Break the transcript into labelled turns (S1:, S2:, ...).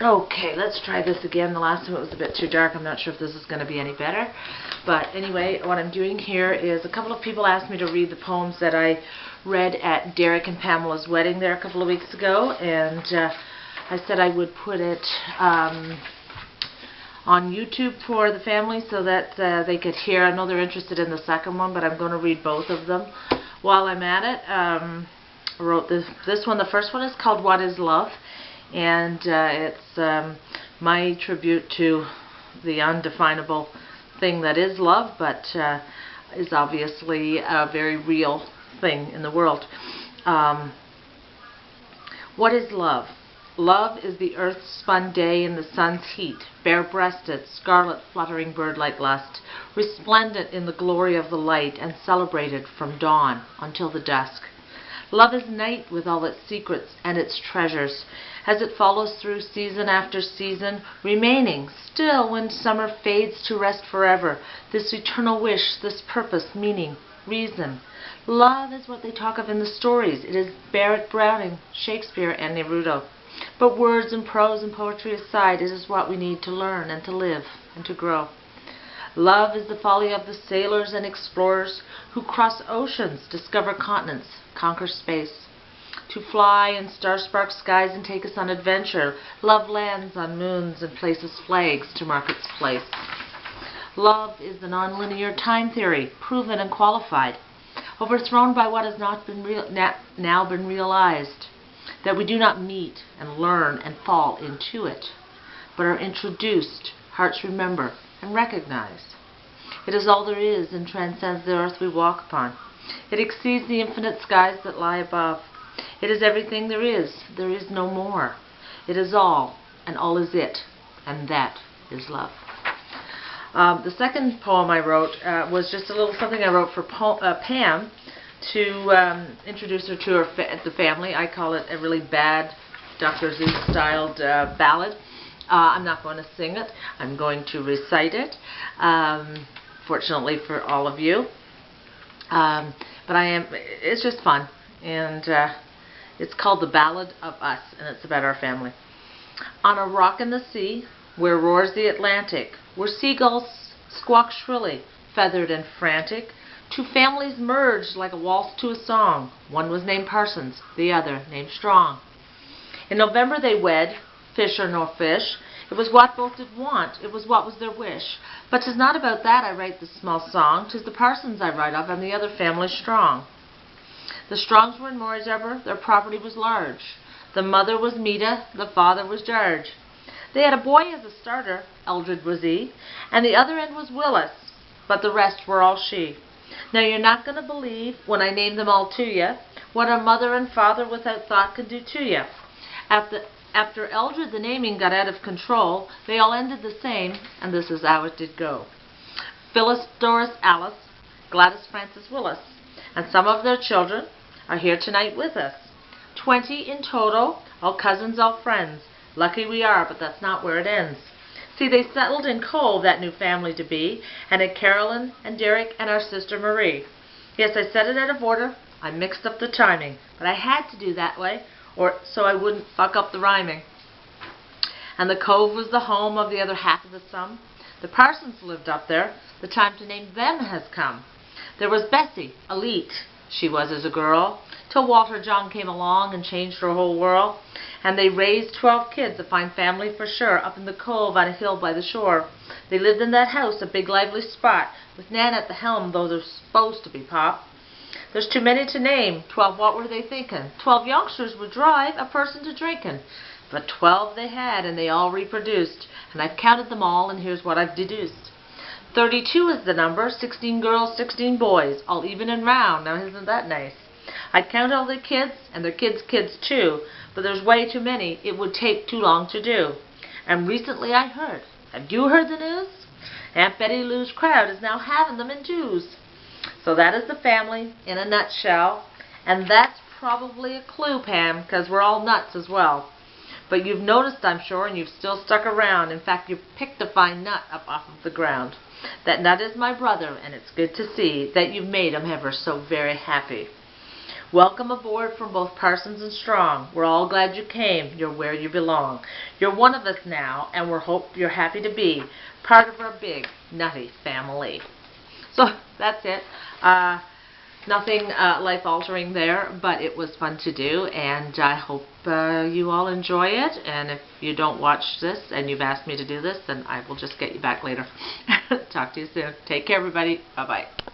S1: Okay, let's try this again. The last time it was a bit too dark. I'm not sure if this is going to be any better. But anyway, what I'm doing here is a couple of people asked me to read the poems that I read at Derek and Pamela's wedding there a couple of weeks ago. And I said I would put it on YouTube for the family so that they could hear. I know they're interested in the second one, but I'm going to read both of them while I'm at it. I wrote this one. The first one is called What is Love? And it's my tribute to the undefinable thing that is love, but is obviously a very real thing in the world. What is love? Love is the earth-spun day in the sun's heat, bare-breasted, scarlet fluttering bird-like lust, resplendent in the glory of the light and celebrated from dawn until the dusk. Love is night with all its secrets and its treasures, as it follows through season after season, remaining still when summer fades to rest forever, this eternal wish, this purpose, meaning, reason. Love is what they talk of in the stories. It is Barrett Browning, Shakespeare, and Neruda. But words and prose and poetry aside, it is what we need to learn and to live and to grow. Love is the folly of the sailors and explorers who cross oceans, discover continents, conquer space. To fly in star-sparked skies and take us on adventure, love lands on moons and places flags to mark its place. Love is the nonlinear time theory, proven and qualified, overthrown by what has not been now been realized, that we do not meet and learn and fall into it, but are introduced, hearts remember, and recognize. It is all there is and transcends the earth we walk upon. It exceeds the infinite skies that lie above. It is everything there is no more. It is all, and all is it, and that is love. The second poem I wrote was just a little something I wrote for Pam to introduce her to the family. I call it a really bad Dr. Seuss-styled ballad. I'm not going to sing it. I'm going to recite it, fortunately for all of you. But it's just fun, and it's called The Ballad of Us, and it's about our family. On a rock in the sea, where roars the Atlantic, where seagulls squawk shrilly, feathered and frantic, two families merged like a waltz to a song. One was named Parsons, the other named Strong. In November they wed, fish or no fish. It was what both did want, it was what was their wish. But 'tis not about that I write this small song, 'tis the Parsons I write of, and the other family Strong. The Strongs were in Moorshebber, their property was large. The mother was Meta, the father was George. They had a boy as a starter, Eldred was he, and the other end was Willis, but the rest were all she. Now you're not going to believe, when I name them all to you, what a mother and father without thought could do to you. After Eldred the naming got out of control, they all ended the same, and this is how it did go. Phyllis, Doris, Alice, Gladys, Francis, Willis, and some of their children are here tonight with us. 20 in total, all cousins, all friends. Lucky we are, but that's not where it ends. See, they settled in Cove, that new family to be, and at Carolyn and Derek and our sister Marie. Yes, I said it out of order. I mixed up the timing, but I had to do that way, or so I wouldn't fuck up the rhyming. And the Cove was the home of the other half of the sum. The Parsons lived up there. The time to name them has come. There was Bessie, elite, she was as a girl, till Walter John came along and changed her whole world. And they raised 12 kids, a fine family for sure, up in the Cove on a hill by the shore. They lived in that house, a big lively spot, with Nan at the helm, though they're supposed to be Pop. There's too many to name. 12, what were they thinking? 12 youngsters would drive a person to drinking. But 12 they had, and they all reproduced. And I've counted them all, and here's what I've deduced. 32 is the number, 16 girls, 16 boys, all even and round. Now isn't that nice? I'd count all the kids, and their kids' kids too, but there's way too many, it would take too long to do. And recently I heard, have you heard the news? Aunt Betty Lou's crowd is now having them in twos. So that is the family in a nutshell, and that's probably a clue, Pam, because we're all nuts as well. But you've noticed, I'm sure, and you've still stuck around. In fact, you've picked a fine nut up off of the ground. That nut is my brother, and it's good to see that you've made him ever so very happy. Welcome aboard from both Parsons and Strong. We're all glad you came. You're where you belong. You're one of us now, and we hope you're happy to be part of our big, nutty family. So that's it. Nothing life-altering there, but it was fun to do, and I hope you all enjoy it. And if you don't watch this and you've asked me to do this, then I will just get you back later. Talk to you soon. Take care, everybody. Bye-bye.